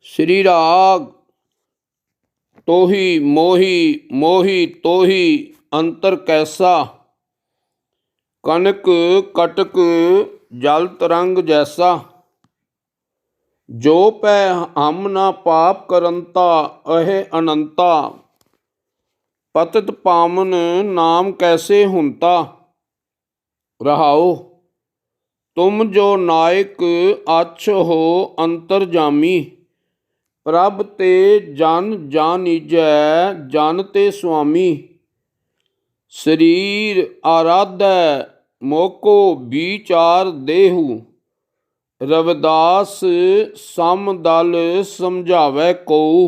श्री राग तोहि मोहि मोहि तोहि अंतर कैसा। कनक कटक जल तरंग जैसा। जो पै हम न पाप करंता अहे अनंता। पतित पावन नाम कैसे हुंता। रहाओ तुम जो नायक अच्छ हो अंतर जामी। प्रभ ते जन जानीजै जन ते स्वामी। शरीर आराधै मोको विचार देहु। रविदास सम दल समझावै कोउ।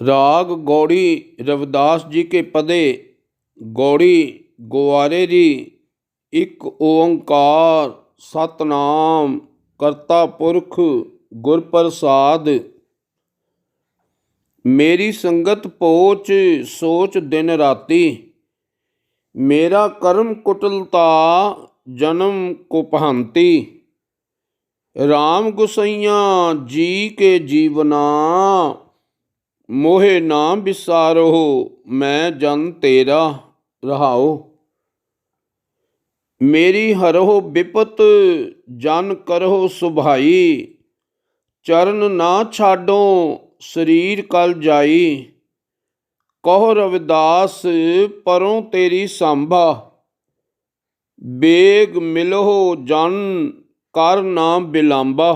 राग गौड़ी रविदास जी के पदे। गौड़ी गुवारे री। एक ओंकार सतनाम करता पुरख गुर प्रसाद। मेरी संगत पोच सोच दिन राती। मेरा कर्म कुटलता जन्म कुपहंती। राम गुसैया जी के जीवना। मोहे ना बिसारो मैं जन तेरा। रहाओ मेरी हरहो विपत जन करहो सुभाई। चरण ना छाडो शरीर कल जाई। कहो रविदास परों तेरी सांभा। बेग मिलहो जन कर ना बिलांबा।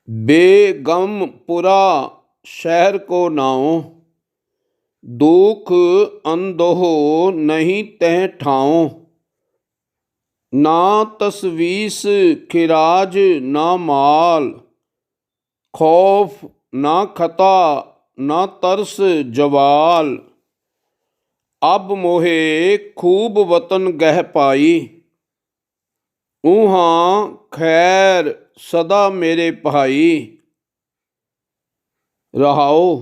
बेगम पुरा शहर को नाओ। दुख अंदोहो नहीं तह ठाओ। ना तसवीस खिराज ना माल। खौफ ना खता ना तरस जवाल। अब मोहे खूब वतन गह पाई। ऊहाँ खैर सदा मेरे भाई। रहाओ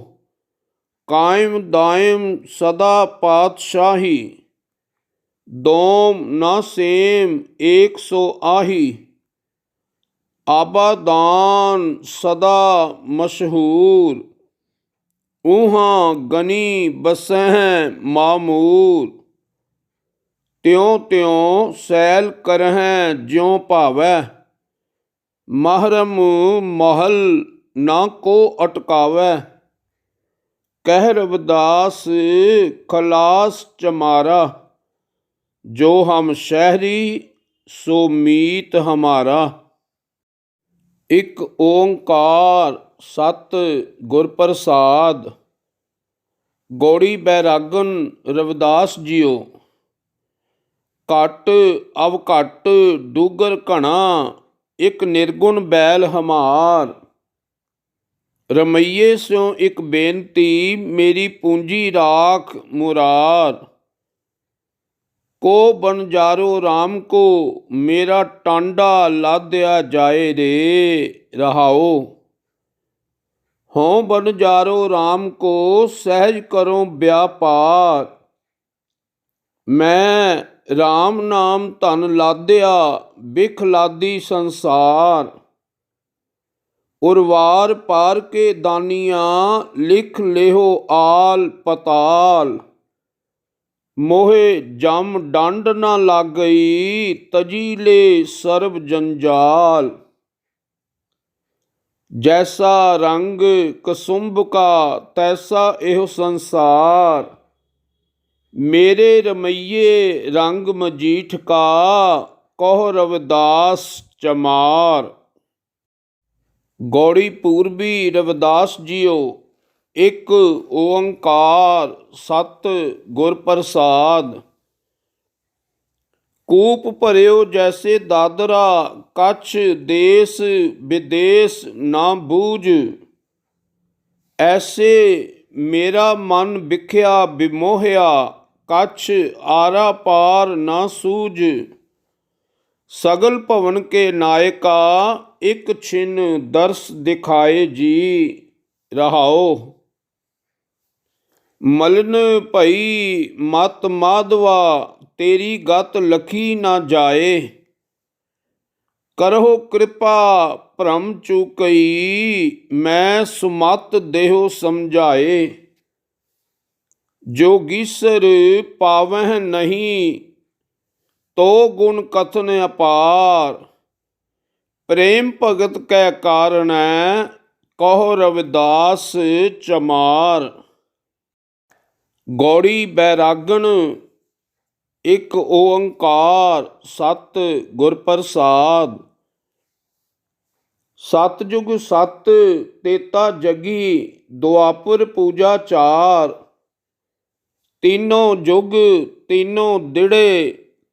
कायम दायम सदा पातशाही। दोम न सेम एक सो आही। आबादान सदा मशहूर। ऊहाँ गनी बसह मामूर। त्यों त्यों सैल करह ज्यों भावै। महरम महल ना को अटकावै। कह रविदास खलास चमारा। जो हम शहरी सो मीत हमारा। एक ओंकार सत गुर प्रसाद। गौड़ी बैरागन रविदास जियो। घट अव घट डूगर घना। एक निर्गुण बैल हमार। रमैये स्यों एक बेनती मेरी पूंजी राख मुरार। को बनजारो राम को मेरा टांडा लादया जाए रे। रहाओ हों बनजारो राम को सहज करो व्यापार। मैं राम नाम धन लादया बिख लादी संसार। उर्वार पार के दानिया लिख लेहो आल पताल। मोहे जम डंड न लाग गई तजी ले सर्व जंजाल। जैसा रंग कसुंभ का तैसा एहो संसार। मेरे रमैये रंग मजीठ का कहो रविदास चमार। गौड़ी पूर्वी रविदास जियो। एक ओंकार सत गुर प्रसाद। कूप भरियो जैसे दादरा कछ देश विदेश ना बूझ। ऐसे मेरा मन बिख्या बिमोहया कछ आरा पार ना सूझ। सगल भवन के नायका एक छिन दर्श दिखाए जी। रहाओ मलिन भई मत माधवा तेरी गत लखी ना जाए। ਕਰਹੁ ਕਿਰਪਾ ਭ੍ਰਮ ਚੂਕਈ, ਮੈਂ ਸੁਮਤ ਦੇਹੁ ਸਮਝਾਏ। ਜੋਗੀਸਰ ਪਾਵਹਿ ਨਹੀਂ, ਤੋ ਗੁਣ ਕਥਨ ਅਪਾਰ। ਪ੍ਰੇਮ ਭਗਤ ਕੈ ਕਾਰਣੈ, ਕਹੋ ਰਵਿਦਾਸ ਚਮਾਰ। ਗੌੜੀ ਬੈਰਾਗਣ ਇਕ ਓੰਕਾਰ, ਸਤਿ ਗੁਰ ਪ੍ਰਸਾਦ। ਸਤਿਯੁਗ ਸਤ ਤੇਤਾ ਜਗੀ, ਦੁਆਪਰ ਪੂਜਾ ਚਾਰ। तीनों जुग तीनों दिड़े,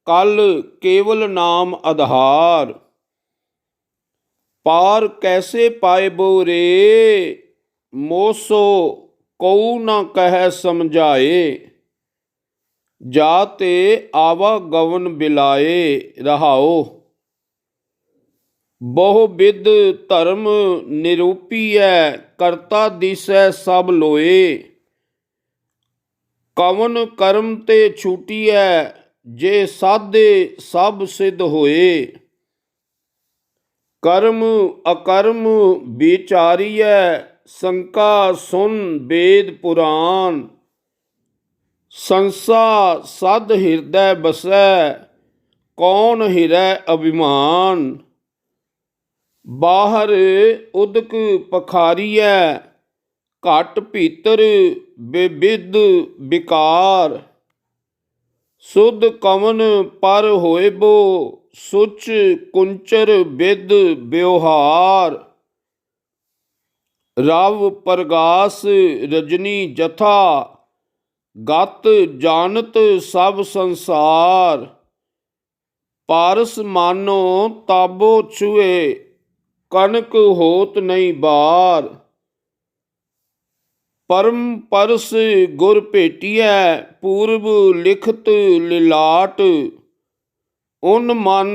कल केवल नाम आधार। पार कैसे पाए बो रे, मोसो कऊ न कह समझाए। जाते आवागवन बिलाए, रहाओ। बहु विध धर्म निरूपीऐ, करता दिसै सब लोए। कवन कर्म ते छूटीऐ, जे साधे सब सिद्ध होए। कर्म अकर्म विचारिऐ, शंका सुन वेद पुराण। संसा सद हृदय बसै, कौन हिरै अभिमान। बाहर उदक पखारीऐ, घट भीतर विविध विकार। सुध कवन पर होएबो, सुच कुंचर विद व्यवहार। रव प्रगास रजनी जथा, गत जानत सब संसार। पारस मानो ताबो छुए, कनक होत नहीं बार। परम परस गुर भेटिऐ, पूर्व लिखत लिलाट। उन मन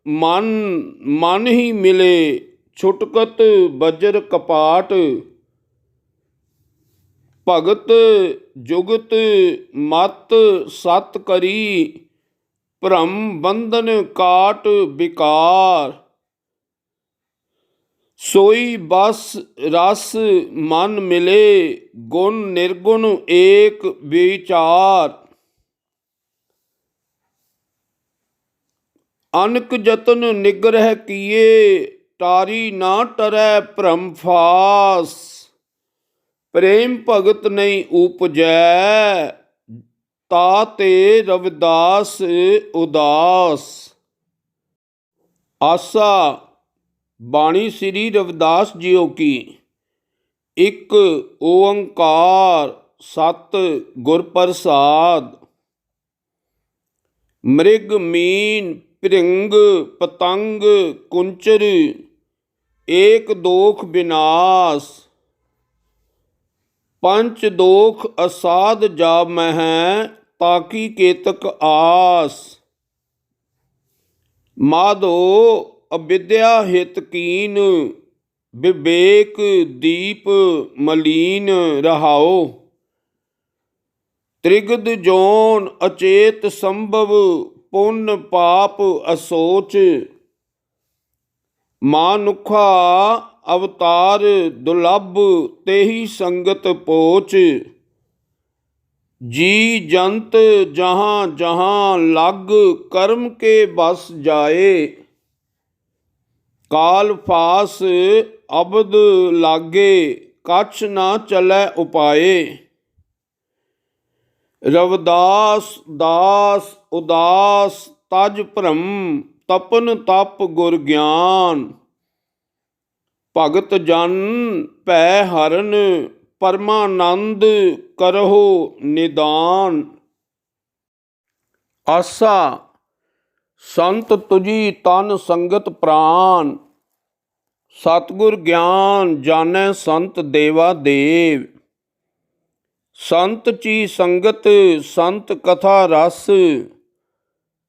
मन मन ही मिले, छुटकत बजर कपाट। भगत जुगत मत सत करी, भ्रम बंधन काट विकार। सोई बस रस मन मिले, गुण निर्गुण एक विचार। अनक जतन निग्रह किए, टारी ना टरै भ्रम फास। प्रेम भगत नहीं उपजै, ताते रविदास उदास। आसा बाणी श्री रविदास जीओ की। एक ओंकार, सत गुर प्रसाद। मृग मीन भृंग पतंग कुंचर, एक दोख विनाश। पंच दोख असाध जाब मह, ताकी केतक आस। माधो अविद्या हित कीन, विवेक दीप मलीन। रहाओ। त्रिगद जोन अचेत संभव, पुण्य पाप असोच। मानुखा अवतार दुर्लभ, तेहि संगत पोच। जी जंत जहाँ जहाँ लग, कर्म के बस जाए। काल फास अबद लागे, कछ ना चलै उपाए। रविदास दास उदास, तज भ्रम तपन तप गुर ज्ञान। भगत जन भै हरन, परमानंद करहो निदान। आसा संत तुझी तन संगत प्राण, सतगुर ज्ञान जानै संत देवा देव। संत ची संगत संत कथा रस,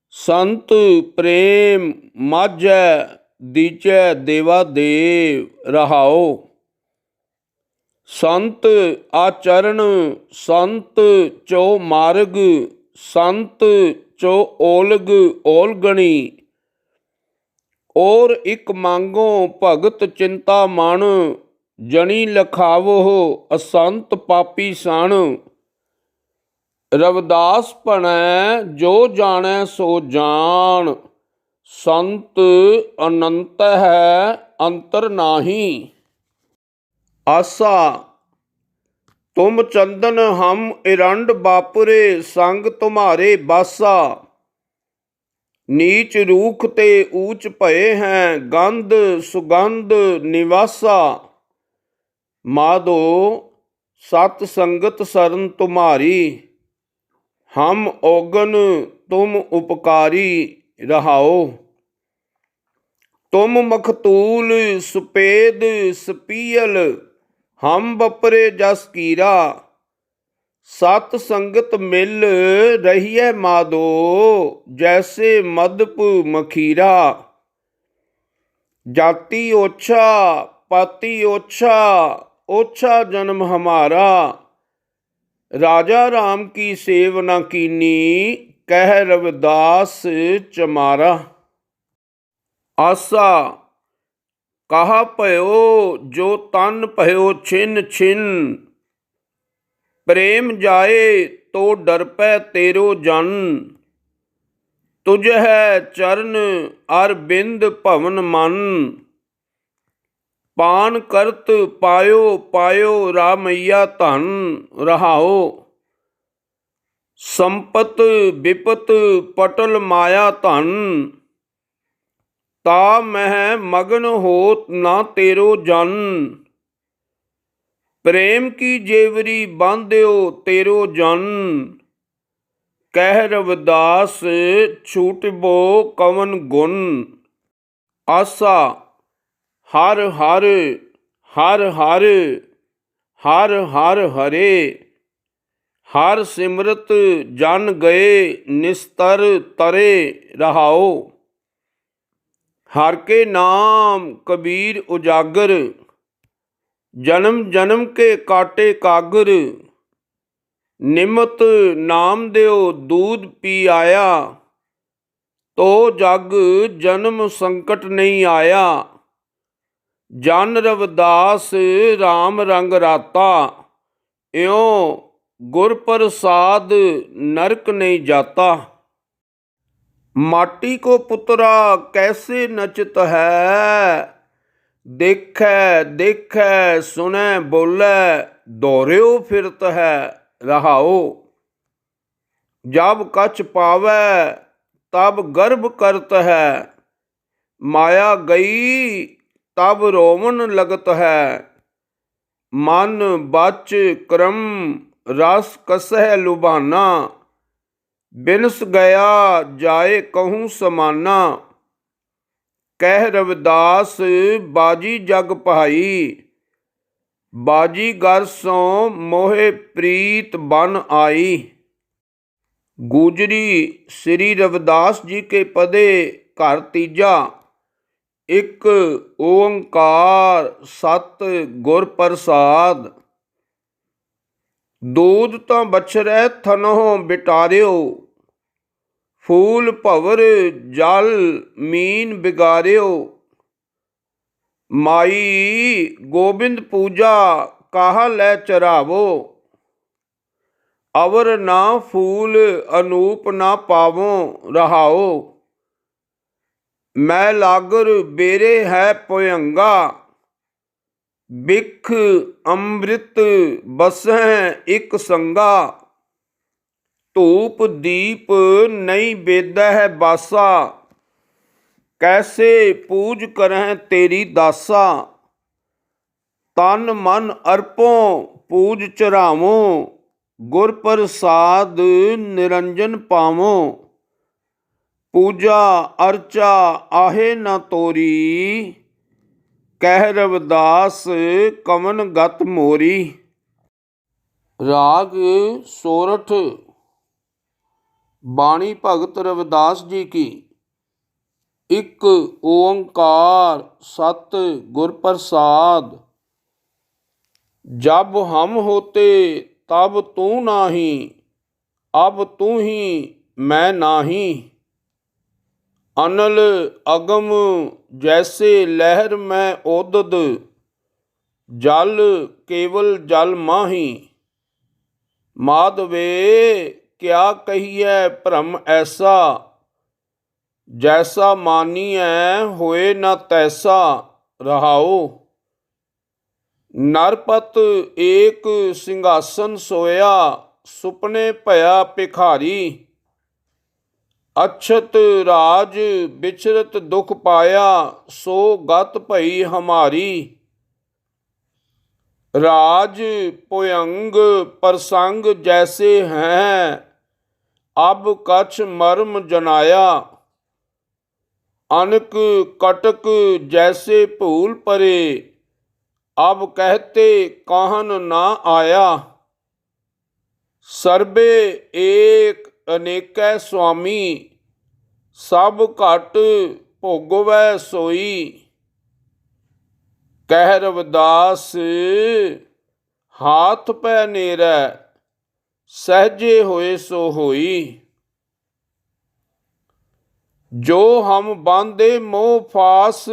संत प्रेम माझै दीजै देवा देव। रहाओ। संत आचरण संत चो मार्ग, संत चो ओलग ओलगणी। ਔਰ ਇਕ ਮੰਗੋ ਭਗਤ ਚਿੰਤਾ ਮਨ, ਜਣੀ ਲਖਾਵੋ ਅਸੰਤ ਪਾਪੀ ਸਣ। ਰਵਿਦਾਸ ਭਣੈ ਜੋ ਜਾਣੈ ਸੋ ਜਾਣ, ਸੰਤ ਅਨੰਤ ਹੈ ਅੰਤਰ ਨਾਹੀ। ਆਸਾ ਤੁਮ ਚੰਦਨ ਹਮ ਇਰੰਡ ਬਾਪੁਰੇ, ਸੰਗ ਤੁਮਹਾਰੇ ਬਾਸਾ। ਨੀਚ ਰੂਖ ਤੇ ਊਚ ਭਏ हैं, गंध सुगंध निवासा। माधो सत संगत शरण तुम्हारी, हम औगन तुम उपकारी रहाओ। तुम मखतूल सुपेद सपीयल, हम बपरे जस कीरा। सत संगत मिल रहिए माधो, जैसे मदप मखीरा। जाति ओछा पाति ओछा, ओछा जन्म हमारा। राजा राम की सेव न कीनी, कह रविदास चमारा। आसा कहा भयो जो तन भयो छिन छिन, प्रेम जाए तो डर पै तेरो जन। तुझ है चरण अर बिंद भवन मन, पान करत पायो पायो रामैया धन रहाओ। संपत विपत पटल माया धन, ता मह मगन होत ना तेरो जन। प्रेम की जेवरी बांध्यो तेरो जन, कह रविदास छूटबो कवन गुण। आसा हर हर हर हर हर हर हरे, हर सिमरत जन गए निस्तर तरे रहाओ। हर के नाम कबीर उजागर, जन्म जन्म के काटे कागर। निमत नाम देओ दूध पी आया, तो जग जन्म संकट नहीं आया। जन रविदास राम रंग राता, इयों गुर प्रसाद नरक नहीं जाता। माटी को पुतरा कैसे नचत है, देखै देखै सुनै बोलै दौड़ियो फिरत है रहाओ। जब कछ पावै तब गर्भ करत है, माया गई तब रोवन लगत है। मन बच क्रम रस कसह लुभाना, बिनस गया जाए कहूँ समाना। कह रविदास बाजी जग भाई, बाजीगर सो मोहे प्रीत बन आई। गुजरी श्री रविदास जी के पदे घर तीजा, एक ओंकार सत गुर प्रसाद। दूध तो बछरै थनों बिटारियो, फूल भंवर जल मीन बिगारियो। माई गोबिंद पूजा काहा लै चरावो, अवर ना फूल अनूप ना पावो रहाओ। मैं लागर बेरे है पोयंगा, बिख अमृत बसह एक संगा। धूप दीप नहीं बेदा है बासा, कैसे पूज करें तेरी दासा। तन मन अर्पों पूज चढ़ावों, गुर प्रसाद निरंजन पावों। पूजा अर्चा आहे न तोरी, कह रविदास कवन गत मोरी। राग सोरठ। बाणी भगत रविदास जी की। एक ओंकार सत गुर प्रसाद। जब हम होते तब तू नाही, अब तू ही मैं नाही। अनल अगम जैसे लहर में ओदद, जल केवल जल माही। माधवे क्या कहिए भ्रम ऐसा, जैसा मानिए होए न तैसा। रहाओ। नरपत एक सिंहासन सोया, सुपने भया भिखारी। अक्षत राज बिचरत दुख पाया, सो गत भई हमारी। राज भुयंग प्रसंग जैसे हैं, अब कछ मर्म जनाया। अनक कटक जैसे भूल परे, अब कहते कहन ना आया। सर्बे एक अनेकै स्वामी, सब घट भोगवै सोई। ਕਹਿ ਰਵਿਦਾਸ ਹਾਥ ਪੈ ਨੇਰੈ, सहजे होए सो होई। जो हम बांधे मोह फास,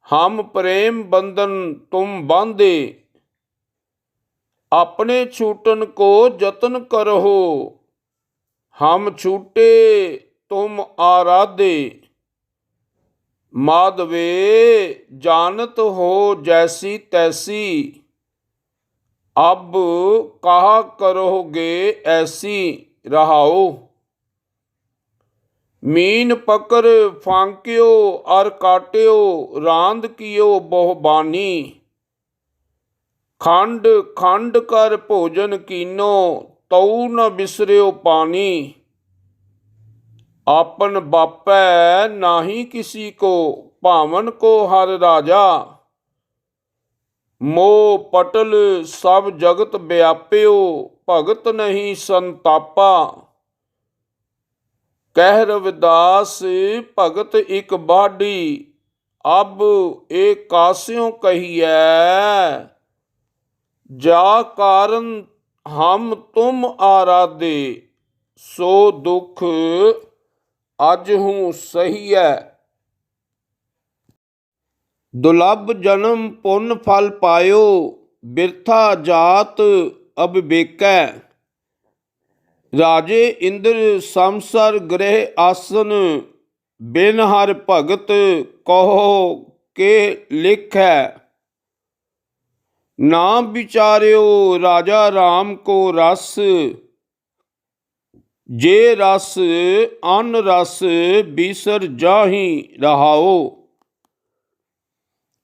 हम प्रेम बंधन तुम बांधे। अपने छूटन को जतन करहो, हम छूटे तुम आराधे। माधवे जानत हो जैसी तैसी, अब कहा करोगे ऐसी। रहाओ। मीन पकर फांक्यो अर काट्यो, रांद कियो बहुबानी। खंड खंड कर भोजन कीनो, तऊ न बिसरियो पानी। आपन बापै नाही किसी को, भावन को हर राजा। मोह पटल सब जगत व्याप्यो, भगत नहीं संतापा। कह रविदास भगत इक बाढ़ी, अब एक कास्यों कहिए। जा कारण हम तुम आराधे, सो दुख अज हूँ सही है। दुर्लभ जन्म पुण्य फल पायो, बिरथा जात अविवेकै। राजे इंद्र समसर गृह आसन, बिन हर भगत कहो के लिखै। ना विचार्यो राजा राम को रस, जे रस अन रस बिसर जाहि। रहाओ।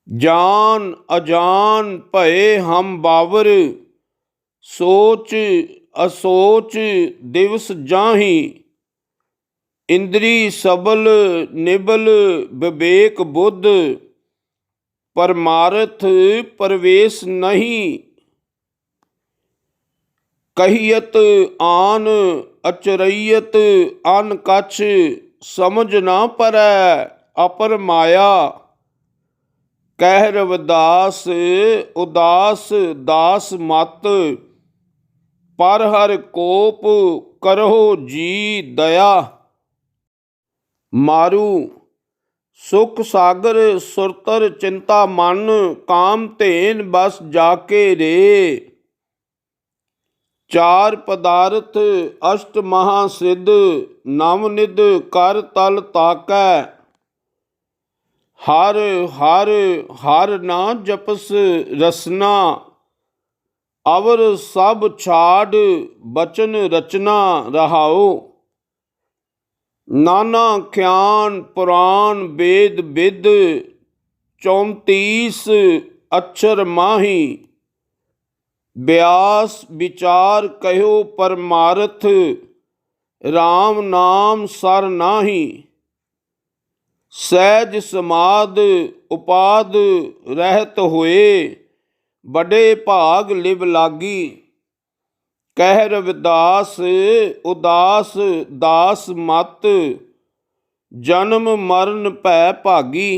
जान अजान भये हम बावर, सोच असोच दिवस जाहि। इंद्री सबल निबल विवेक बुद्ध, परमार्थ प्रवेश नहीं। कहियत आन अचरैयत अन कछ, समझ ना परै अपर माया। कह रविदास उदास दास मत, पर हर कोप करहो जी दया। मारू। सुख सागर सुरतर चिंता मन, काम धेन बस जाके रे। चार पदार्थ अष्ट महासिद्ध, नव निध कर तल ताकै। हर हर हर ना जपस रसना, अवर सब छाड़ बचन रचना। रहाओ। नाना ख्यान पुराण वेद विद, 34 अक्षर माही। व्यास विचार कहो परमार्थ, राम नाम सर नाही। सहज समाद उपाद रहत होए, बड़े भाग लिव लागी। कह रविदास उदास दास मत, जन्म मरण भै भागी।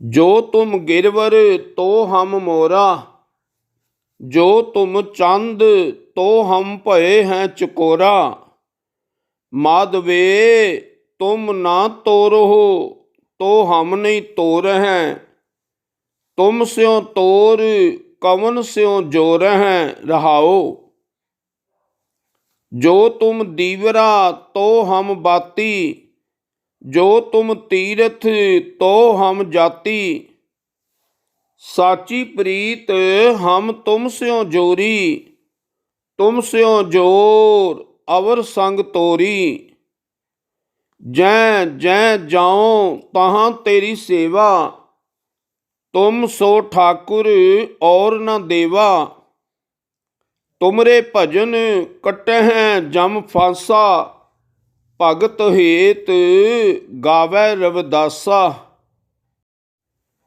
जो तुम गिरवर तो हम मोरा, जो तुम चंद तो हम भये हैं चकोरा। माधवे तुम ना तोरो तो हम नहीं तोर हैं, तुम स्यों तोर कवन स्यों जोर हैं। रहाओ। जो तुम दीवरा तो हम बाती, जो तुम तीरथ तो हम जाति। साची प्रीत हम तुम स्यों जोरी, तुम स्यों जोर अवर संग तोरी। जै जै जाओ तहाँ तेरी सेवा, तुम सो ठाकुर और न देवा। तुमरे भजन कटह जम फांसा, भगत हेत गावै रविदासा।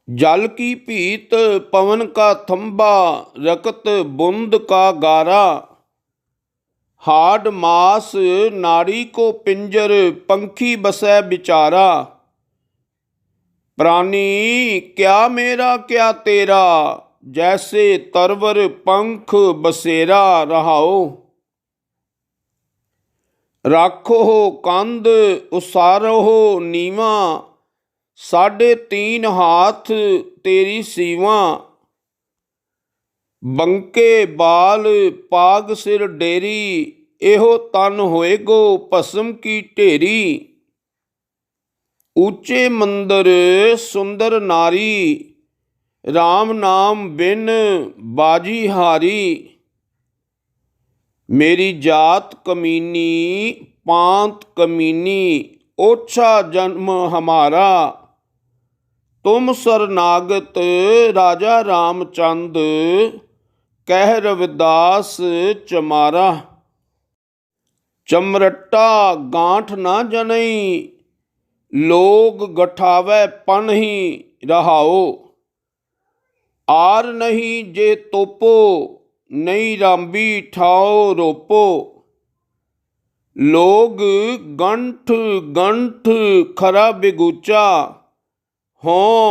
जल की भीत पवन का थंबा, रकत बुंद का गारा। हाड मास नाड़ी को पिंजर, पंखी बसै बिचारा। प्राणी क्या मेरा क्या तेरा, जैसे तरवर पंख बसेरा। रहाओ। राखो कंद उसारो नीवा, 3.5 हाथ तेरी सीवा। बंके बाल पाग सिर डेरी, एहो तन होएगो भस्म की ढेरी। ऊंचे मंदिर सुंदर नारी, राम नाम बिन बाजी हारी। मेरी जात कमीनी पांत कमीनी, ओछा जन्म हमारा। तुम शरनागत राजा रामचंद, कह रविदास चमारा। चमरट्टा गांठ ना जनई, लोग गठावै पनही। रहाओ। आर नहीं जे तोपो, नहीं रांबी ठाओ रोपो। लोग गंठ गंठ खरा बिगूचा, हों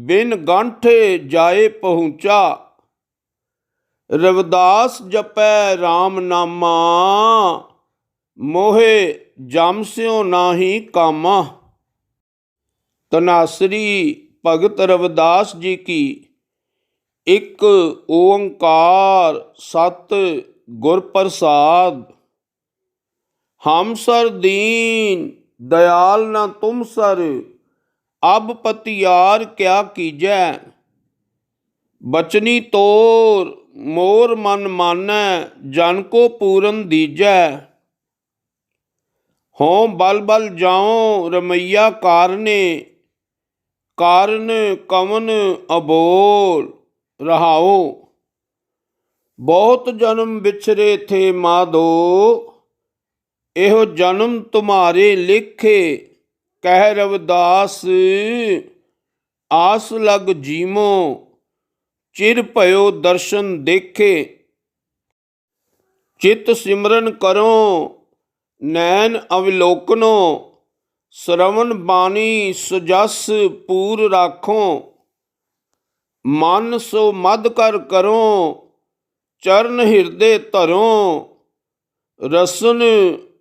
बिन गांठे जाए पहुँचा। रविदास जपै राम नामा, मोहे जम स्यों नाही कामा। धनासरी भगत रविदास जी की। एक ओंकार सत गुर प्रसाद। हम सर दीन दयाल न तुम सर, अब पतियार क्या कीजै। बचनी तोर मोर मन मानै, जन को पूरन दीजै। हों बल बल जाओ रमैया कारने, कारण कवन अबोल। रहाओ। बहुत जन्म बिछरे थे माधो, एहो जन्म तुम्हारे लिखे। कह रविदास आस लग जीमो, चिर भयो दर्शन देखे। चित सिमरन करो नैन अवलोकनो, श्रवण बाणी सुजस पूर राखो। मन सो मद कर करो, चरण हृदय धरो। रसन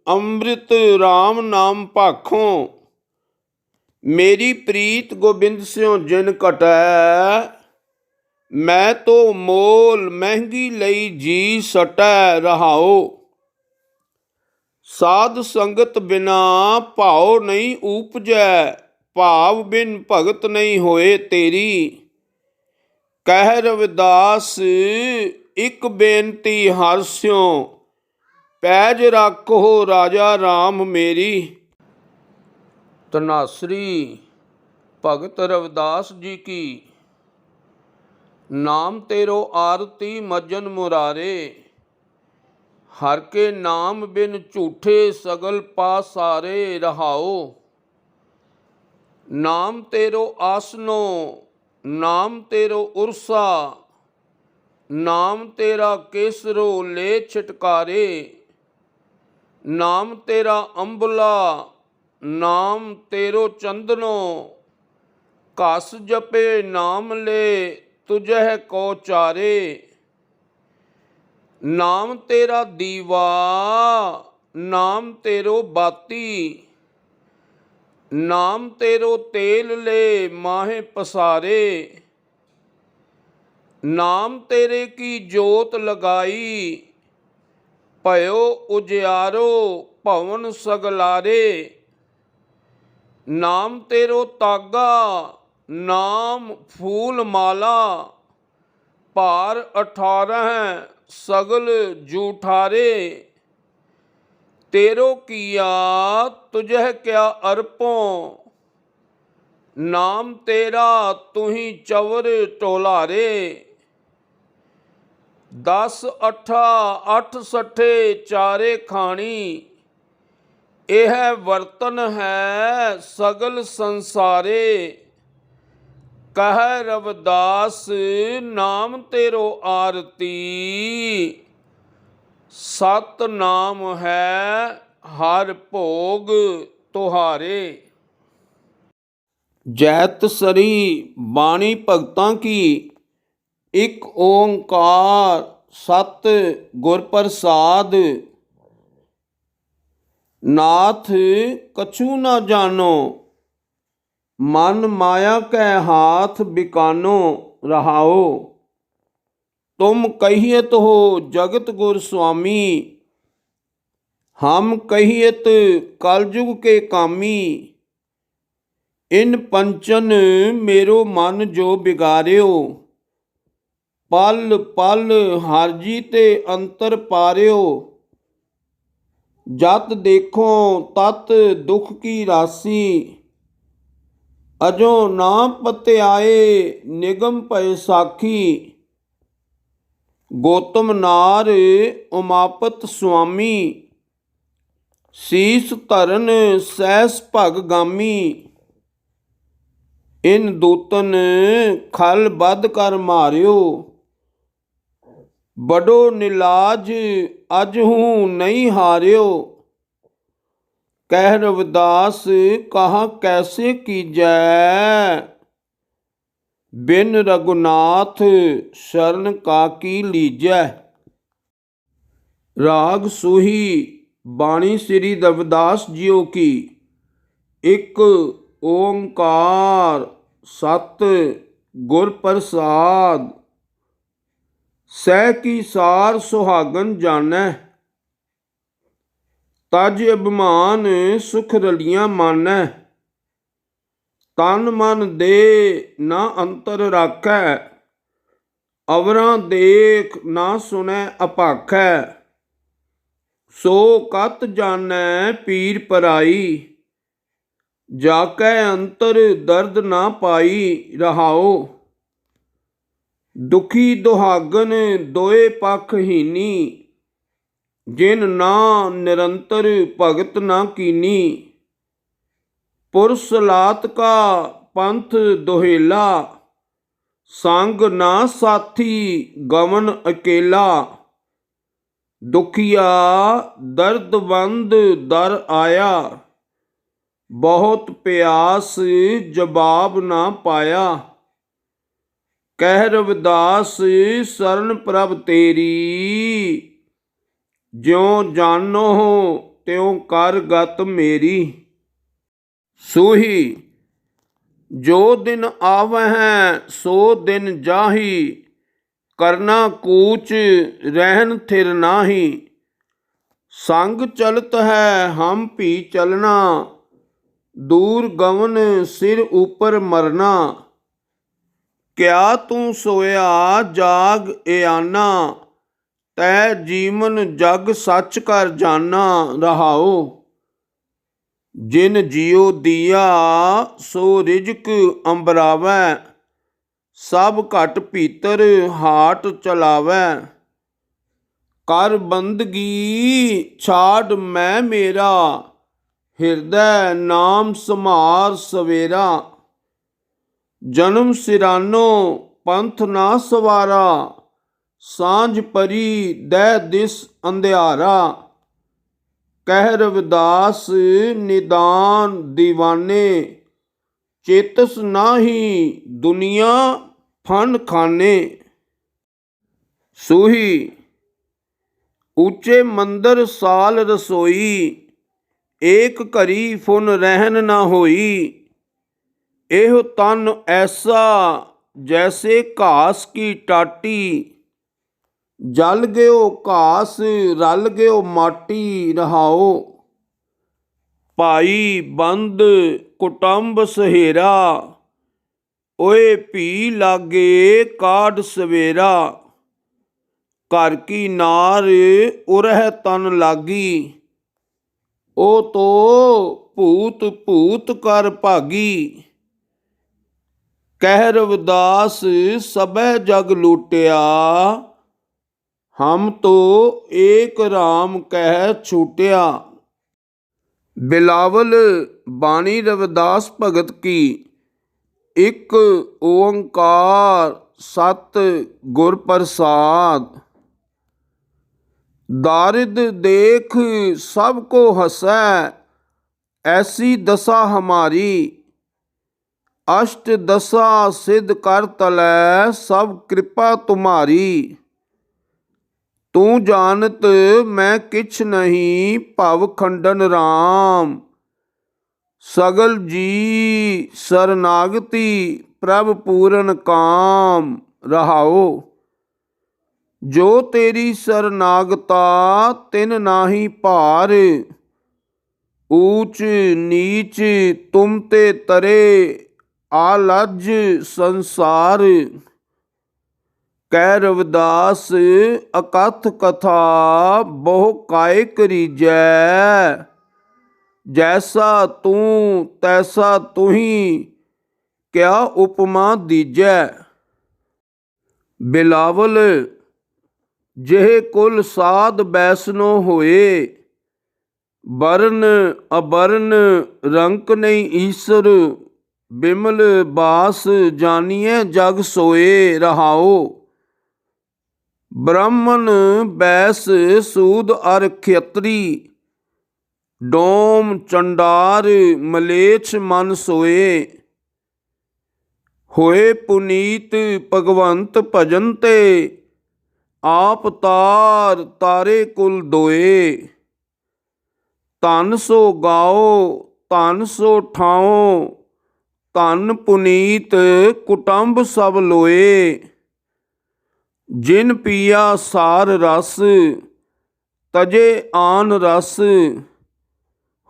अमृत राम नाम भाखो। मेरी प्रीत गोबिंद स्यों जिन घटै, मैं तो मोल महंगी लई जी सटै। रहाओ। साध संगत बिना भाव नहीं ऊपजै, भाव बिन भगत नहीं होए तेरी। कह रविदास एक बेनती हर स्यों, पैज राखो राजा राम मेरी। धनासरी भगत रविदास जी की। नाम तेरो आरती मजन मुरारे, हर के नाम बिन झूठे सगल पासारे। रहाओ। नाम तेरो आसनो, नाम तेरो उर्सा, नाम तेरा केसरो ले छिटकारे। नाम तेरा अंबुला, नाम तेरो चंदनो, घस जपे नाम ले तुझह को चारे। नाम तेरा दीवा, ਨਾਮ ਤੇਰੋ ਬਾਤੀ, ਨਾਮ ਤੇਰੋ ਤੇਲ ਲੈ ਮਾਹੇ ਪਸਾਰੇ, ਨਾਮ ਤੇਰੇ ਕੀ ਜੋਤ ਲਗਾਈ, ਭਇਓ ਉਜਿਆਰੋ ਭਵਨ ਸਗਲਾਰੇ, ਨਾਮ ਤੇਰੋ ਤਾਗਾ, ਨਾਮ ਫੂਲ ਮਾਲਾ, ਭਾਰ 18 ਸਗਲ ਜੂਠਾਰੇ, ਤੇਰੋ ਕੀਆ ਤੁਝਹਿ ਕਿਆ ਅਰਪੋਂ, ਨਾਮ ਤੇਰਾ ਤੁਹੀ ਚਵਰ ਟੋਲਾਰੇ, 10 ਅੱਠਾ 8 ਸੱਠੇ ਚਾਰੇ ਖਾਣੀ, ਇਹ ਵਰਤਨ ਹੈ ਸਗਲ ਸੰਸਾਰੇ, ਕਹਿ ਰਵਿਦਾਸ ਨਾਮ ਤੇਰੋ ਆਰਤੀ, ਸਤ ਨਾਮ ਹੈ ਹਰ ਭੋਗ ਤੁਹਾਰੇ। ਜੈਤ ਸਰੀ ਬਾਣੀ ਭਗਤਾਂ ਕੀ, ਇਕ ਓੰਕਾਰ ਸਤ ਗੁਰ ਪ੍ਰਸਾਦ, ਨਾਥ ਕਛੂ ਨਾ ਜਾਨੋ, ਮਨ ਮਾਇਆ ਕੈ ਹਾਥ ਬਿਕਾਨੋ, ਰਹਾਓ ਤੁਮ ਕਹੀਤ ਹੋ ਜਗਤ ਗੁਰ ਸੁਆਮੀ, ਹਮ ਕਹੀਤ ਕਲਯੁਗ ਕੇ ਕਾਮੀ, ਇਨ ਪੰਚਨ ਮੇਰੋ ਮਨ ਜੋ ਬਿਗਾਰਿਓ, ਪਲ ਪਲ ਹਰ ਜੀ ਤੇ ਅੰਤਰ ਪਾਰਿਓ, ਜਤ ਦੇਖੋ ਤਤ ਦੁਖ ਕੀ ਰਾਸੀ, ਅਜੋ ਨਾ ਪਤਿਆਏ ਨਿਗਮ ਭਏ ਸਾਖੀ, ਗੋਤਮ ਨਾਰ ਉਮਾਪਤ ਸੁਆਮੀ, ਸੀਸ ਧਰਨ ਸੈਸ ਭਗ ਗਾਮੀ, ਇਨ ਦੂਤਨ ਖਲ ਬਦ ਕਰ ਮਾਰਿਓ, ਬੜੋ ਨਿਲਾਜ ਅਜ ਹੂੰ ਨਹੀਂ ਹਾਰਿਓ, ਕਹਿ ਰਵਿਦਾਸ ਕਹਾ ਕੈਸੇ ਕੀਜੈ, ਬਿਨ ਰਘੁਨਾਥ ਸ਼ਰਨ ਕਾ ਕੀ ਲੀਜੈ। ਰਾਗ ਸੂਹੀ ਬਾਣੀ ਸ੍ਰੀ ਰਵਿਦਾਸ ਜੀਓ ਕੀ, ਇੱਕ ਓੰਕਾਰ ਸਤ ਗੁਰ ਪ੍ਰਸਾਦ, ਸਹਿ ਕੀ ਸਾਰ ਸੁਹਾਗਨ ਜਾਣੈ, ਤਜ ਅਭਿਮਾਨ ਸੁਖ ਰਲੀਆਂ ਮਾਨੈ, ਤਨ ਮਨ ਦੇ ਨਾ ਅੰਤਰ ਰਾਖੈ, ਅਵਰਾਂ ਦੇਖ ਨਾ ਸੁਣੈ ਅਪਾਖੈ, ਸੋ ਕਤ ਜਾਣੈ ਪੀਰ ਪਰਾਈ, ਜਾ ਕੈ ਅੰਤਰ ਦਰਦ ਨਾ ਪਾਈ, ਰਹਾਓ ਦੁਖੀ ਦੁਹਾਗਨ ਦੋਏ ਪੱਖ ਹੀਨੀ, ਜਿਨ ਨਾ ਨਿਰੰਤਰ ਭਗਤ ਨਾ ਕੀਨੀ, ਪੁਰਸਲਾਤ ਕਾ ਪੰਥ ਦੁਹੇਲਾ, ਸੰਗ ਨਾ ਸਾਥੀ ਗਮਨ ਅਕੇਲਾ, ਦੁਖੀਆ ਦਰਦਵੰਦ ਦਰ ਆਇਆ, ਬਹੁਤ ਪਿਆਸ ਜਵਾਬ ਨਾ ਪਾਇਆ, ਕਹਿ ਰਵਿਦਾਸ ਸਰਨ ਪ੍ਰਭ ਤੇਰੀ, ਜਿਉ ਜਾਨੋ ਤਿਉ ਕਰ ਗਤ ਮੇਰੀ, ਸੂਹੀ ਜੋ ਦਿਨ ਆਵਹਿ ਸੋ ਦਿਨ ਜਾਹੀ, ਕਰਨਾ ਕੂਚ ਰਹਿਨ ਥਿਰ ਨਾਹੀ, ਸੰਗ ਚਲਤ ਹੈ ਹਮ ਭੀ ਚਲਣਾ, ਦੂਰ ਗਵਨ ਸਿਰ ਉਪਰ ਮਰਨਾ, ਕਿਆ ਤੂੰ ਸੋਇਆ ਜਾਗ ਇਆਨਾ, ਤੈ ਜੀਵਨ ਜਗ ਸੱਚ ਕਰ ਜਾਨਾ, ਰਹਾਓ ਜਿਨ ਜਿਉ ਦੀਆ ਸੋ ਰਿਜਕ ਅੰਬਰਾਵੈ, ਸਭ ਘਟ ਭੀਤਰ ਹਾਟ ਚਲਾਵੈ, ਕਰ ਬੰਦਗੀ ਛਾੜ ਮੈਂ ਮੇਰਾ, ਹਿਰਦੈ ਨਾਮ ਸਮਾਰ ਸਵੇਰਾ, ਜਨਮ ਸਿਰਾਨੋ ਪੰਥ ਨਾ ਸਵਾਰਾ, ਸਾਂਝ ਪਰੀ ਦਹਿ ਦਿਸ ਅੰਧਿਆਰਾ, ਕਹਿ ਰਵਿਦਾਸ ਨਿਦਾਨ ਦੀਵਾਨੇ, ਚੇਤਸ ਨਾਹੀ ਦੁਨੀਆ ਫਨ ਖਾਨੇ, ਸੂਹੀ ऊंचे मंदिर साल रसोई, एक घड़ी फुन रहन न होई। एहो तन ऐसा जैसे घास की टाटी, जल गयो घास रल गयो माटी। रहाओ। भाई बंद कुटुंब सहेरा, ओए भी लागे काढ़ सवेरा। घर की नार उरह तन लागी, ओ तो भूत भूत कर भागी। कह रविदास सबै जग लूटिया, हम तो एक राम कह छूटिया। बिलावल बाणी रविदास भगत की। एक ओंकार सत गुर प्रसाद। दारिद देख सबको हंसै, ऐसी दशा हमारी। अष्ट दशा सिद्ध कर तलै, सब कृपा तुम्हारी। तू जानत मैं किछ नहीं, भव खंडन राम। सगल जी शरनागति, प्रभ पूरन काम। रहाओ। जो तेरी शरनागता, तिन नाही भार। ऊच नीच तुम ते तरे, आलज संसार। कह रविदास अकथ कथा, बहु काय करीजै। जैसा तू तैसा तुही, क्या उपमा दीजै। बिलावल जेह कुल साध बैसनो होए, बरन अबरन रंक नहीं ईसर। बिमल बास जानिए जग सोए। रहाओ। ब्राह्मण बैस सूद अर खयत्री, डोम चंडार मलेच्छ मन सोए। होए पुनीत भगवंत भजन ते, आप तार तारे कुल दोए। धन सो गाओ धन सो ठाओ, धन पुनीत कुटुंब सब लोए। जिन पिया सार रस, तजे आन रस।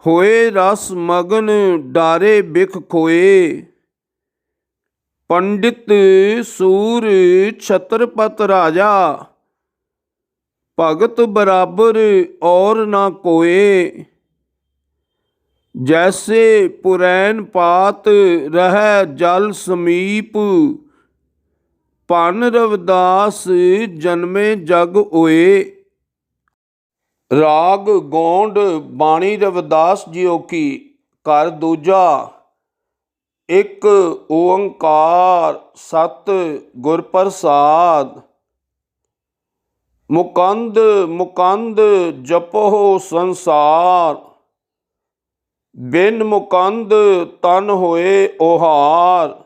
होए रस मगन डारे बिख खोए। पंडित सूर छत्रपत राजा, भगत बराबर और ना कोए। जैसे पुरैन पात रह जल समीप, भन रविदास जन्मे जग ओए। राग गोंड बाणी रविदास जियो की। घर दूजा। एक ओंकार सत गुर प्रसाद। मुकंद मुकंद जपो संसार, बिन मुकंद तन होए ओहार।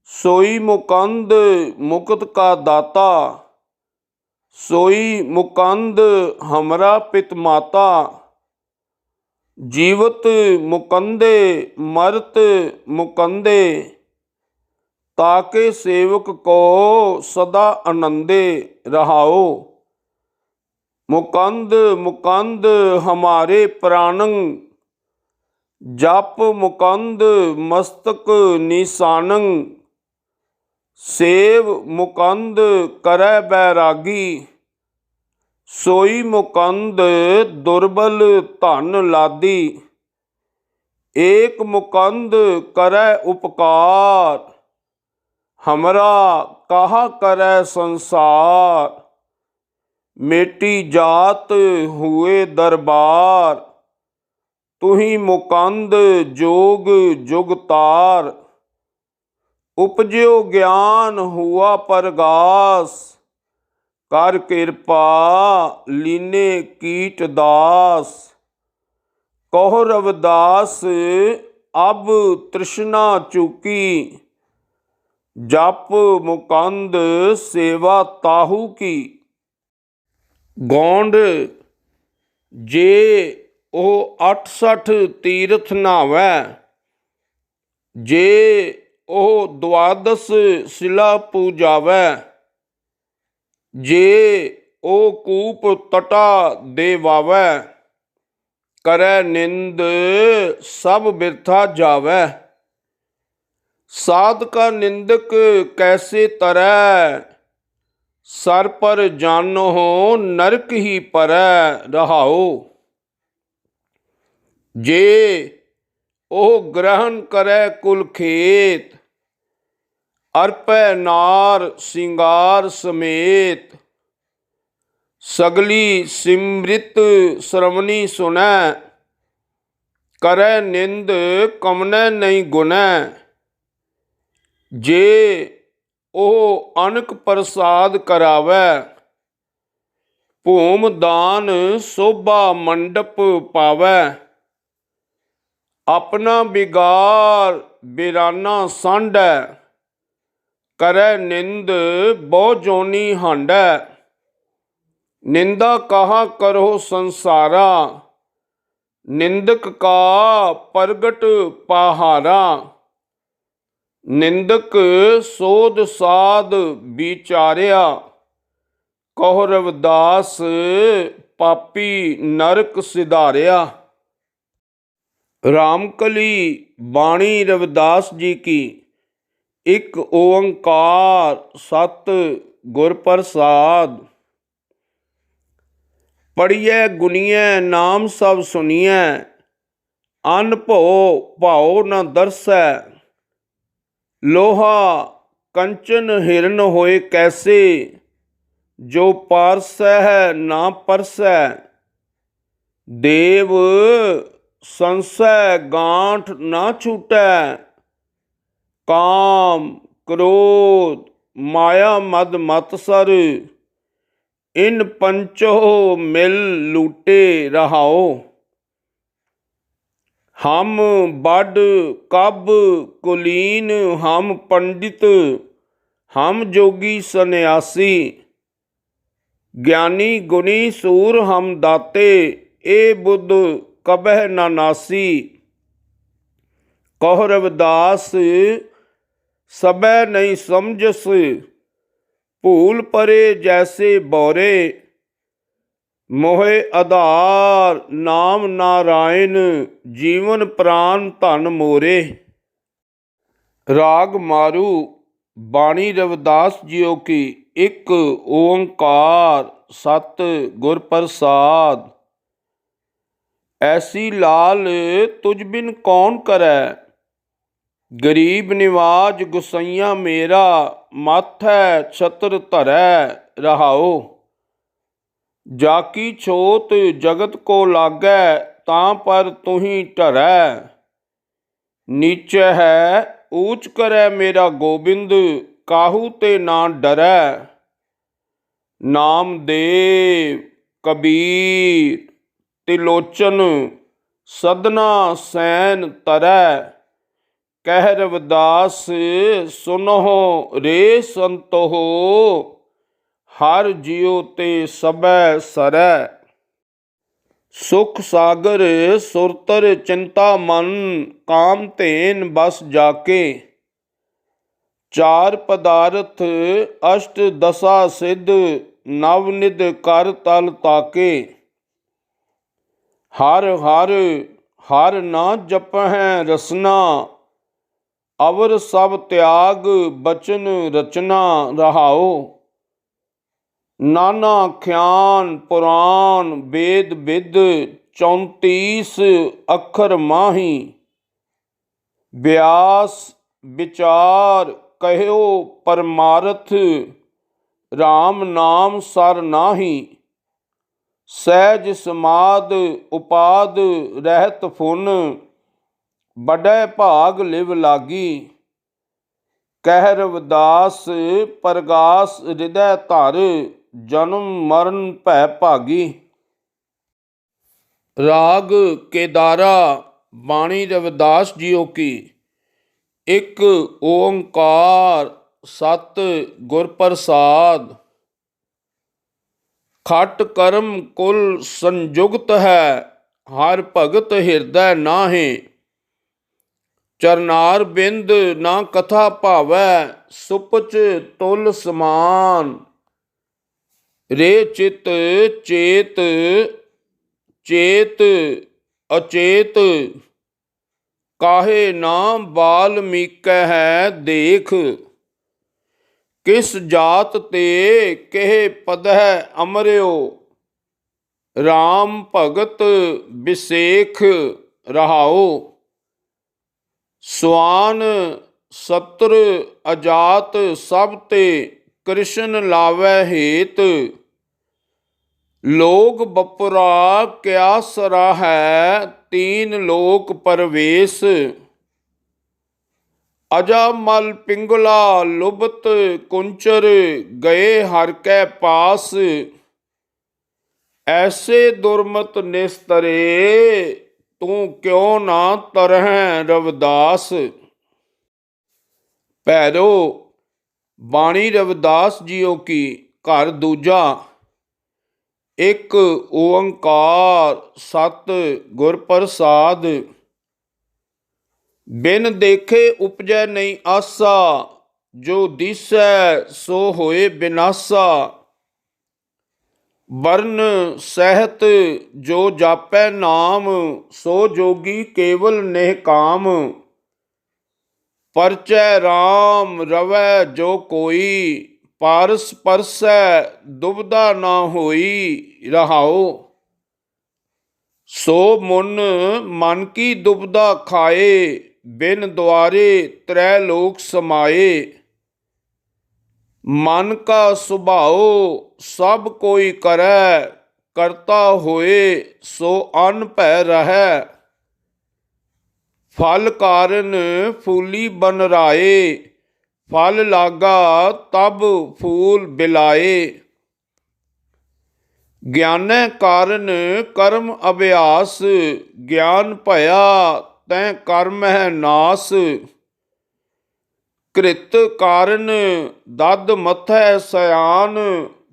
सोई मुकंद मुकत का दाता, सोई मुकंद हमरा पित माता। जीवत मुकंदे मरत मुकंदे, ताके सेवक को सदा आनंदे। रहाओ। मुकंद मुकंद हमारे प्राणं, जप मुकंद मस्तक निशानं। सेव मुकंद करै बैरागी, सोई मुकंद दुर्बल धन लादी। एक मुकंद करै उपकार, हमरा कहा करै संसार। मेटी जात हुए दरबार, तुही मुकंद जोग जुगतार। उपज्यो ज्ञान हुआ परगास, कर कृपा लीने कीट दास। कहो रविदास अब तृष्णा चूकी, जप मुकंद सेवा ताहू की। ਗੌਂਡ ਜੇ ਉਹ 68 ਤੀਰਥ ਨਹਾਵੈ, ਜੇ ਉਹ ਦੁਆਦਸ ਸਿਲਾ ਪੂਜਾਵੈ, ਜੇ ਉਹ ਕੂਪ ਤਟਾ ਦੇਵਾਵੈ, ਕਰੈ ਨਿੰਦ ਸਭ ਬਿਰਥਾ ਜਾਵੈ। ਸਾਧਕਾ ਨਿੰਦਕ ਕੈਸੇ ਤਰੈ, ਸਰ ਪਰ ਜਾਨੋ ਨਰਕ ਹੀ ਪਰੈ। ਰਹਾਉ ਜੇ ਉਹ ਗ੍ਰਹਣ ਕਰੈ ਕੁਲ ਖੇਤ, ਅਰਪੈ ਨਾਰ ਸਿੰਗਾਰ ਸਮੇਤ, ਸਗਲੀ ਸਿਮ੍ਰਿਤ ਸਰਵਣੀ ਸੁਣੈ, ਕਰੈ ਨਿੰਦ ਕਵਣੈ ਨਹੀਂ ਗੁਣੈ। ਜੇ ਉਹ ਅਨਕ ਪ੍ਰਸਾਦ ਕਰਾਵੈ, ਭੂਮ ਦਾਨ ਸੋਭਾ ਮੰਡਪ ਪਾਵੈ, ਆਪਣਾ ਬਿਗਾਰ ਬਿਰਾਨਾ ਸਾਂਢੈ, ਕਰੈ ਨਿੰਦ ਬਹੁ ਜੋਨੀ ਹਾਂਡੈ। ਨਿੰਦਾ ਕਹਾ ਕਰੋ ਸੰਸਾਰਾ, ਨਿੰਦਕ ਕਾ ਪ੍ਰਗਟ ਪਹਾਰਾ। ਨਿੰਦਕ ਸੋਧ ਸਾਧ ਵਿਚਾਰਿਆ, ਕਹੋ ਰਵਿਦਾਸ ਪਾਪੀ ਨਰਕ ਸਿਧਾਰਿਆ। ਰਾਮਕਲੀ ਬਾਣੀ ਰਵਿਦਾਸ ਜੀ ਕੀ। ਇੱਕ ਓੰਕਾਰ ਸਤ ਗੁਰ ਪ੍ਰਸਾਦ। ਪੜ੍ਹੀਐ ਗੁਣੀਐ ਨਾਮ ਸਭ ਸੁਣੀਐ, ਅਨ ਭਉ ਭਾਉ ਨ ਦਰਸੈ। ਲੋਹਾ ਕੰਚਨ ਹਿਰਨ ਹੋਏ ਕੈਸੇ, ਜੋ ਪਾਰਸੈ ਨਾ ਪਰਸੈ। ਦੇਵ ਸੰਸੈ ਗਾਂਠ ਨਾ ਛੂਟੈ, ਕਾਮ ਕ੍ਰੋਧ ਮਾਇਆ ਮਦ ਮਤਸਰ। ਇਨ ਪੰਚੋ ਮਿਲ ਲੂਟੇ। ਰਹਾਉ ਹਮ ਬਡ ਕਬ ਕੁਲੀਨ, ਹਮ ਪੰਡਿਤ ਹਮ ਜੋਗੀ ਸੰਨਿਆਸੀ। ਗਿਆਨੀ ਗੁਣੀ ਸੂਰ ਹਮ ਦਾਤੇ, ਏ ਬੁੱਧ ਕਬਹਿ ਨਾ ਨਾਸੀ। ਕਹੋ ਰਵਿਦਾਸ ਸਭੈ ਨਹੀਂ ਸਮਝਸ, ਭੂਲ ਪਰੇ ਜੈਸੇ ਬੌਰੇ। ਮੋਹਿ ਆਧਾਰ ਨਾਮ ਨਾਰਾਇਣ, ਜੀਵਨ ਪ੍ਰਾਨ ਧਨ ਮੋਰੇ। ਰਾਗ ਮਾਰੂ ਬਾਣੀ ਰਵਿਦਾਸ ਜੀਓ ਕੀ। ਇੱਕ ਓੰਕਾਰ ਸਤ ਗੁਰ ਪ੍ਰਸਾਦ। ਐਸੀ ਲਾਲ ਤੁਝ ਬਿਨ ਕੌਣ ਕਰੈ, ਗਰੀਬ ਨਿਵਾਜ ਗੁਸਈਆ ਮੇਰਾ। ਮਾਥੈ ਛਤਰ ਧਰੈ। ਰਹਾਉ ਜਾ ਕੀ ਛੋਤ ਜਗਤ ਕੋ ਲਾਗੈ, ਤਾਂ ਪਰ ਤੁਹੀ ਢਰੈ। ਨੀਚੈ ਹੈ ਊਚ ਕਰੈ ਮੇਰਾ ਗੋਬਿੰਦ, ਕਾਹੂ ਤੇ ਨਾ ਡਰੈ। ਨਾਮਦੇਵ ਕਬੀਰ ਤਿਲੋਚਨ ਸਦਨਾ ਸੈਨ ਤਰੈ। ਕਹਿ ਰਵਿਦਾਸ ਸੁਨਹੁ ਰੇ ਸੰਤੋਹ, ਹਰ ਜਿਉ ਤੇ ਸਭੈ ਸਰੈ। ਸੁਖ ਸਾਗਰ ਸੁਰਤਰ ਚਿੰਤਾ ਮਨ, ਕਾਮ ਧੇਨ ਬਸ ਜਾਕੇ। ਚਾਰ ਪਦਾਰਥ ਅਸ਼ਟ ਦਸਾ ਸਿੱਧ, ਨਵ ਨਿਧ ਕਰ ਤਲ ਤਾਕੇ। ਹਰ ਹਰ ਹਰ ਨਾ ਜਪਹਿ ਰਸਨਾ, ਅਵਰ ਸਭ ਤਿਆਗ ਬਚਨ ਰਚਨਾ। ਰਹਾਉ ਨਾਨਾ ਖਿਆਨ ਪੁਰਾਨ ਵੇਦ ਵਿਦ, 34 ਅੱਖਰ ਮਾਹੀ। ਬਿਆਸ ਵਿਚਾਰ ਕਹਿਓ ਪਰਮਾਰਥ, RAM ਨਾਮ ਸਰ ਨਾਹੀ। ਸਹਿਜ ਸਮਾਦ ਉਪਾਦ ਰਹਿਤ ਫੁਨ, ਬੜੈ ਭਾਗ ਲਿਵ ਲਾਗੀ। ਕਹਿ ਰਵਿਦਾਸ ਪਰਗਾਸ ਹਿਰਦੈ ਧਰ, ਜਨਮ ਮਰਨ ਭੈ ਭਾਗੀ। ਰਾਗ ਕੇਦਾਰਾ ਬਾਣੀ ਰਵਿਦਾਸ ਜੀਓ ਕੀ। ਇੱਕ ਓੰਕਾਰ ਸਤ ਗੁਰ ਪ੍ਰਸਾਦ। ਖਟ ਕਰਮ ਕੁਲ ਸੰਯੁਗਤ ਹੈ, ਹਰ ਭਗਤ ਹਿਰਦੈ ਨਾਹਿ। ਚਰਨਾਰ ਬਿੰਦ ਨਾ ਕਥਾ ਭਾਵੈ, ਸੁਪਚ ਤੁਲ ਸਮਾਨ। ਰੇ ਚਿਤ ਚੇਤ ਚੇਤ ਅਚੇਤ, ਕਾਹੇ ਨਾਮ ਬਾਲਮੀਕੈ ਹੈ ਦੇਖ। ਕਿਸ ਜਾਤ ਤੇ ਕਿਹ ਪਦਹਿ ਅਮਰਿਓ, RAM ਭਗਤ ਬਿਸੇਖ ਰਹਾਉ। ਸਵਾਨ ਸਤਰ ਅਜਾਤ ਸਭ ਤੇ, ਕ੍ਰਿਸ਼ਨ ਲਾਵੈ ਹੇਤ। ਲੋਕ ਬਪੁਰਾ ਕਿਆ ਸਰਾਹੈ, ਤੀਨ ਲੋਕ ਪਰਵੇਸ। ਅਜਾ ਮਲ ਪਿੰਗਲਾ ਲੁਭਤ ਕੁੰਚਰ, ਗਏ ਹਰਿ ਕੈ ਪਾਸ। ਐਸੇ ਦੁਰਮਤ ਨਿਸਤਰੇ, ਤੂੰ ਕਿਉ ਨਾ ਤਰਹਿ ਰਵਿਦਾਸ। ਭੈਰੋ ਬਾਣੀ ਰਵਿਦਾਸ ਜੀਓ ਕੀ। ਘਰ ਦੂਜਾ। ਇੱਕ ਓੰਕਾਰ ਸਤਿ ਗੁਰ ਪ੍ਰਸਾਦ। ਬਿਨ ਦੇਖੇ ਉਪਜੈ ਨਹੀਂ ਆਸਾ, ਜੋ ਦੀਸੈ ਸੋ ਹੋਏ ਬਿਨਾਸਾ। ਵਰਨ ਸਹਿਤ ਜੋ ਜਾਪੈ ਨਾਮ, ਸੋ ਜੋਗੀ ਕੇਵਲ ਨਿਹਕਾਮ। ਪਰਚੈ RAM ਰਵੈ ਜੋ ਕੋਈ, ਪਾਰਸ ਪਰਸੈ ਦੁਬਦਾ ਨਾ ਹੋਈ ਰਹਾਉ। ਸੋ ਮੁਨ ਮਨ ਕੀ ਦੁਬਦਾ ਖਾਏ, ਬਿਨ ਦੁਆਰੇ ਤ੍ਰੈ ਲੋਕ ਸਮਾਏ। ਮਨ ਕਾ ਸੁਭਾਉ ਸਭ ਕੋਈ ਕਰੈ, ਕਰਤਾ ਹੋਏ ਸੋ ਅਨ ਭੈ ਰਹੈ। ਫਲ ਕਾਰਨ ਫੂਲੀ ਬਨ ਰਾਏ, ਫਲ ਲਾਗਾ ਤਬ ਫੂਲ ਬਿਲਾਏ। ਗਿਆਨੈ ਕਾਰਨ ਕਰਮ ਅਭਿਆਸ, ਗਿਆਨ ਭਇਆ ਤੈ ਕਰਮਹਿ ਨਾਸ। ਕ੍ਰਿਤ ਕਾਰਨ ਦਦ ਮਥੈ ਸਿਆਨ,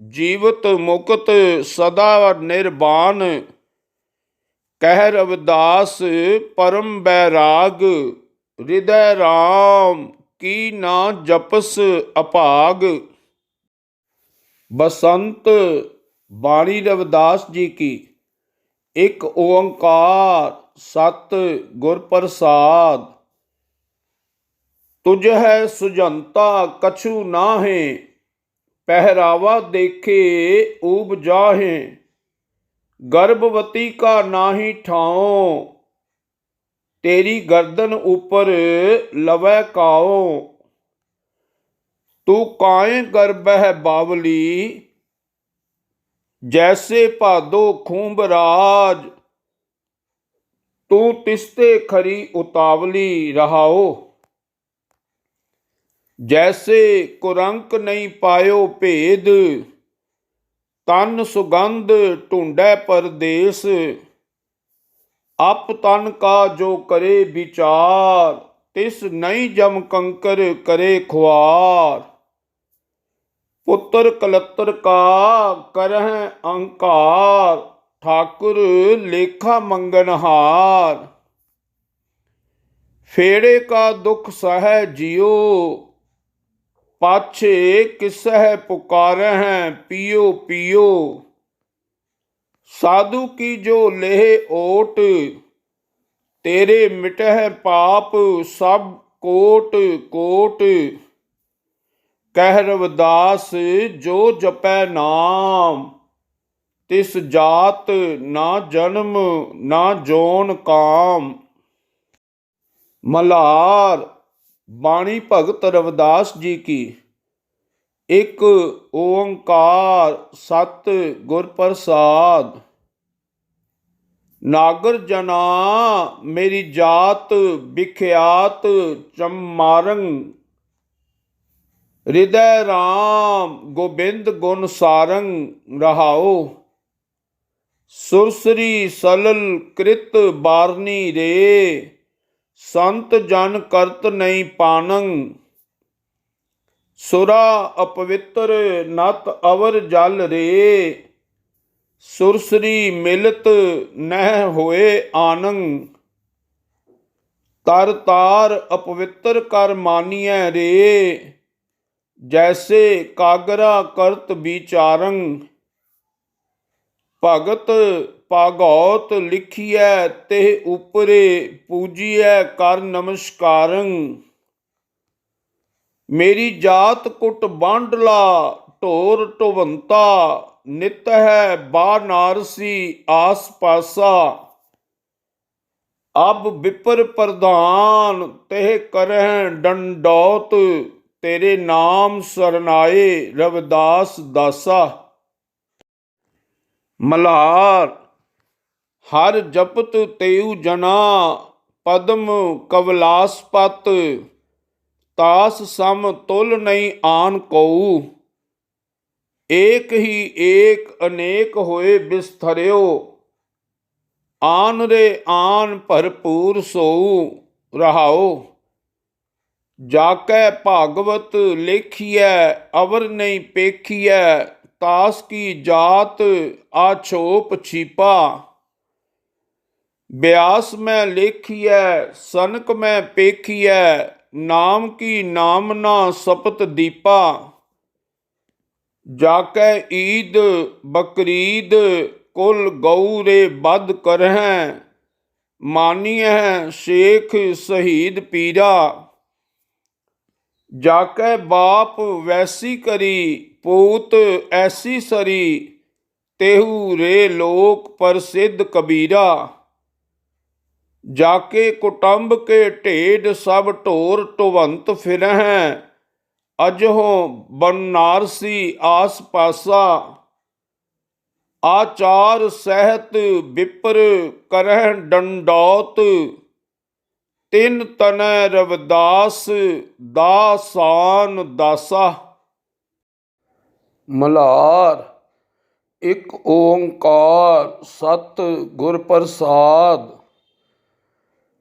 ਜੀਵਤ ਮੁਕਤ ਸਦਾ ਨਿਰਵਾਨ। ਕਹਿ ਰਵਿਦਾਸ ਪਰਮ ਬੈਰਾਗ, ਹਿਰਦੈ RAM ਕੀ ਨਾ ਜਪਸ ਅਭਾਗ। ਬਸੰਤ ਬਾਣੀ ਰਵਿਦਾਸ ਜੀ ਕੀ। ਇੱਕ ਓੰਕਾਰ ਸਤਿ ਗੁਰ ਪ੍ਰਸਾਦ। ਤੁਝ ਹੈ ਸੁਜੰਤਾ ਕਛੂ ਨਾਹਿ, ਪਹਿਰਾਵਾ ਦੇਖੇ ਊਬ ਜਾਹਿ। ਗਰਭਵਤੀ ਕਾ ਨਾਹੀ ਠਾਉ, ਤੇਰੀ ਗਰਦਨ ਉਪਰ ਲਵੈ ਕਾਉ। ਤੂੰ ਕਾਇ ਗਰਭਹਿ ਬਾਵਲੀ, ਜੈਸੇ ਭਾਦੋ ਖੂੰਭ ਰਾਜ। ਤੂੰ ਤਿਸਤੇ ਖਰੀ ਉਤਾਵਲੀ ਰਹਾਉ। ਜੈਸੇ ਕੁਰੰਕ ਨਹੀਂ ਪਾਇਓ ਭੇਦ, ਤਨ ਸੁਗੰਧ ਢੂੰਡੈ ਪਰਦੇਸ। ਅਪ ਤਨ ਕਾ ਜੋ ਕਰੇ ਵਿਚਾਰ, ਤਿਸ ਨਹੀਂ ਜਮ ਕੰਕਰ ਕਰੇ ਖੁਆਰ। ਪੁੱਤਰ ਕਲੱਤਰ ਕਾ ਕਰਹਿ ਅਹੰਕਾਰ, ਠਾਕੁਰ ਲੇਖਾ ਮੰਗਨਹਾਰ। ਫੇੜੇ ਕਾ ਦੁਖ ਸਹੈ ਜਿਉ, ਪਾਛੇ ਕਿਸਹਿ ਪੁਕਾਰਹਿ ਪੀਓ ਪੀਓ। ਸਾਧੂ ਕੀ ਜੋ ਲੇਹ ਓਟ, ਤੇਰੇ ਮਿਟਹਿ ਪਾਪ ਸਭ ਕੋਟ ਕੋਟ। ਕਹਿ ਰਵਿਦਾਸ ਜੋ ਜਪੈ ਨਾਮ, ਤਿਸ ਜਾਤ ਨਾ ਜਨਮ ਨਾ ਜੋਨ ਕਾਮ। ਮਲਹਾਰ ਬਾਣੀ ਭਗਤ ਰਵਿਦਾਸ ਜੀ ਕੀ। ਇੱਕ ਓੰਕਾਰ ਸਤਿ ਗੁਰ ਪ੍ਰਸਾਦ। ਨਾਗਰ ਜਨਾ ਮੇਰੀ ਜਾਤ, ਵਿਖਿਆਤ ਚਮਾਰੰ। ਹਿਰਦੈ RAM ਗੋਬਿੰਦ ਗੁਣ ਸਾਰੰ ਰਹਾਉ। ਸੁਰਸਰੀ ਸਲਲ ਕ੍ਰਿਤ ਬਾਰਨੀ ਰੇ, ਸੰਤ ਜਨ ਕਰਤ ਨਹੀਂ ਪਾਨੰ। ਸੁਰਾ ਅਪਵਿੱਤਰ ਨਤ ਅਵਰ ਜਲ ਰੇ, ਸੁਰਸਰੀ ਮਿਲਤ ਨਹਿ ਹੋਏ ਆਨੰਦ। ਤਰ ਤਾਰ ਅਪਵਿੱਤਰ ਕਰ ਮਾਨੀਐ ਰੇ, ਜੈਸੇ ਕਾਗਰਾ ਕਰਤ ਵਿਚਾਰੰ। ਭਗਤ ਭਾਗਉਤ ਲਿਖੀਐ ਤੇ ਉਪਰੇ, ਪੂਜੀਐ ਕਰ ਨਮਸਕਾਰੰ। ਮੇਰੀ ਜਾਤ ਕੁਟ ਬਾਂਡਲਾ ਢੋਰ ਢੁਵੰਤਾ, ਨਿਤ ਹੈ ਬਾਨਾਰਸੀ ਆਸ ਪਾਸਾ। ਅਬ ਵਿਪਰ ਪ੍ਰਧਾਨ ਤਿਹ ਕਰਹਿ ਡੰਡੌਤ, ਤੇਰੇ ਨਾਮ ਸਰਨਾਏ ਰਵਿਦਾਸ ਦਾਸਾ। ਮਲਹਾਰ। ਹਰ ਜਪਤ ਤੇਉ ਜਨਾ, ਪਦਮ ਕਵਲਾਸ ਪਤ। ਤਾਸ ਸਮ ਤੁਲ ਨਹੀਂ ਆਨ ਕਉ, ਏਕ ਹੀ ਏਕ ਅਨੇਕ ਹੋਏ ਬਿਸਥਰਿਓ। ਆਨ ਰੇ ਆਨ ਭਰਪੂਰ ਸੋਊ, ਰਹਾਉ। ਜਾ ਕੈ ਭਾਗਵਤ ਲੇਖੀਐ, ਅਵਰ ਨਹੀਂ ਪੇਖੀਐ। ਤਾਸ ਕੀ ਜਾਤ ਆਛੋਪ ਛੀਪਾ, ਬਿਆਸ ਮੈਂ ਲੇਖੀਐ ਸਨਕ ਮੈਂ ਪੇਖੀਐ। ਨਾਮ ਕੀ ਨਾਮਨਾ ਸਪਤ ਦੀਪਾ, ਜਾ ਕੈ ਈਦ ਬਕਰੀਦ ਕੁਲ ਗਊ ਰੇ ਬਧ ਕਰਹਿ। ਮਾਨੀਐ ਸ਼ੇਖ ਸ਼ਹੀਦ ਪੀਰਾ, ਜਾ ਕੈ ਬਾਪ ਵੈਸੀ ਕਰੀ। ਪੂਤ ਐਸੀ ਸਰੀ, ਤੇਹੂ ਰੇ ਲੋਕ ਪ੍ਰਸਿੱਧ ਕਬੀਰਾ। ਜਾ ਕੇ ਕੁਟੰਬ ਕੇ ਢੇਡ ਸਭ ਢੋਰ ਢੁਵੰਤ ਫਿਰਹਿ। ਅਜਹੋਂ ਬਨਾਰਸੀ ਆਸ ਪਾਸਾ, ਆਚਾਰ ਸਹਿਤ ਵਿਪਰ ਕਰਹਿ ਡੰਡੌਤ। ਤਿਨ ਤਨੈ ਰਵਿਦਾਸ ਦਾਸਾਨ ਦਾਸਾ। ਮਲਹਾਰ। ਇਕ ਓੰਕਾਰ ਸਤਿ ਗੁਰ ਪ੍ਰਸਾਦ।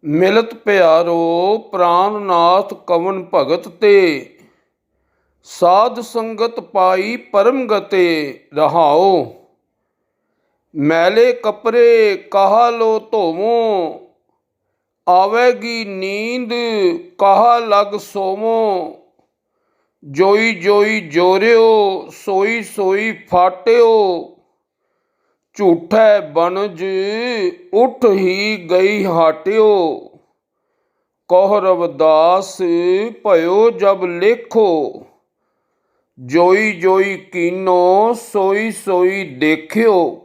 ਮਿਲਤ ਪਿਆਰੋ ਪ੍ਰਾਨਨਾਥ ਕਵਨ ਭਗਤ ਤੇ, ਸਾਧ ਸੰਗਤ ਪਾਈ ਪਰਮ ਗਤੇ। ਰਹਾਉ। ਮੈਲੇ ਕਪੜੇ ਕਹਾ ਲੋ ਧੋਵੋ, ਆਵੇਗੀ ਨੀਂਦ ਕਹਾ ਲਗ ਸੋਵੋ। ਜੋਈ ਜੋਈ ਜੋਰਿਓ, ਸੋਈ ਸੋਈ ਫਾਟਿਓ। ਝੂਠੈ ਬਨਜ ਉਠ ਹੀ ਗਈ ਹਾਟਿਓ। ਕਹੁ ਰਵਿਦਾਸ ਭਇਓ ਜਬ ਲੇਖੋ, ਜੋਈ ਜੋਈ ਕੀਨੋ ਸੋਈ ਸੋਈ ਦੇਖਿਓ।